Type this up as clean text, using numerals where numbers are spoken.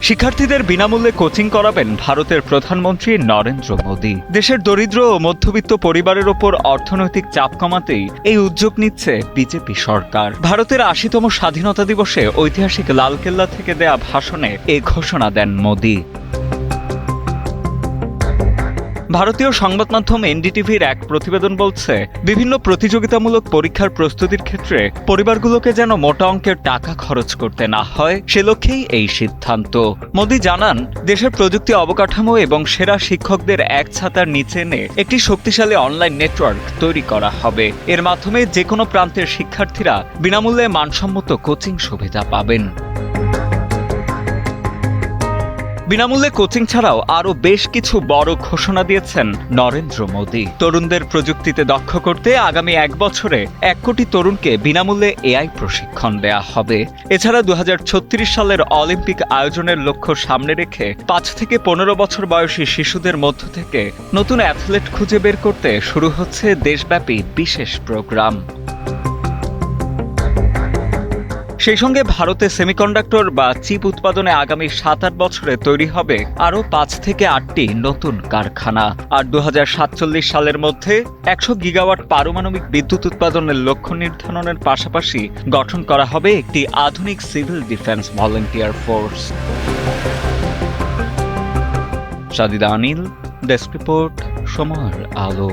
শিক্ষার্থীদের বিনামূল্যে কোচিং করাবেন ভারতের প্রধানমন্ত্রী নরেন্দ্র মোদী। দেশের দরিদ্র ও মধ্যবিত্ত পরিবারের ওপর অর্থনৈতিক চাপ কমাতেই এই উদ্যোগ নিচ্ছে বিজেপি সরকার। ভারতের ৮০তম স্বাধীনতা দিবসে ঐতিহাসিক লালকেল্লা থেকে দেয়া ভাষণে এ ঘোষণা দেন মোদী। ভারতীয় সংবাদ মাধ্যম এনডিটিভির এক প্রতিবেদন বলছে, বিভিন্ন প্রতিযোগিতামূলক পরীক্ষার প্রস্তুতির ক্ষেত্রে পরিবারগুলোকে যেন মোটা অঙ্কের টাকা খরচ করতে না হয়, সে লক্ষ্যেই এই সিদ্ধান্ত। মোদী জানান, দেশের প্রযুক্তি অবকাঠামো এবং সেরা শিক্ষকদের এক ছাতার নিচে এনে একটি শক্তিশালী অনলাইন নেটওয়ার্ক তৈরি করা হবে। এর মাধ্যমে যে কোনো প্রান্তের শিক্ষার্থীরা বিনামূল্যে মানসম্মত কোচিং সুবিধা পাবেন। বিনামূল্যে কোচিং ছাড়াও আরও বেশ কিছু বড় ঘোষণা দিয়েছেন নরেন্দ্র মোদী। তরুণদের প্রযুক্তিতে দক্ষ করতে আগামী ১ বছরে ১ কোটি তরুণকে বিনামূল্যে এআই প্রশিক্ষণ দেয়া হবে। এছাড়া ২০৩৬ সালের অলিম্পিক আয়োজনের লক্ষ্য সামনে রেখে ৫ থেকে ১৫ বছর বয়সী শিশুদের মধ্য থেকে নতুন অ্যাথলেট খুঁজে বের করতে শুরু হচ্ছে দেশব্যাপী বিশেষ প্রোগ্রাম। সেই সঙ্গে ভারতে সেমিকন্ডাক্টর বা চিপ উৎপাদনে আগামী ৭-৮ বছরে তৈরি হবে আরও ৫ থেকে ৮টি নতুন কারখানা। আর ২০৪৭ সালের মধ্যে ১০০ গিগাওয়াট পারমাণবিক বিদ্যুৎ উৎপাদনের লক্ষ্য নির্ধারণের পাশাপাশি গঠন করা হবে একটি আধুনিক সিভিল ডিফেন্স ভলান্টিয়ার ফোর্স। সাদিদা আনিল, ডেস্ক রিপোর্ট, সময়ের আলো।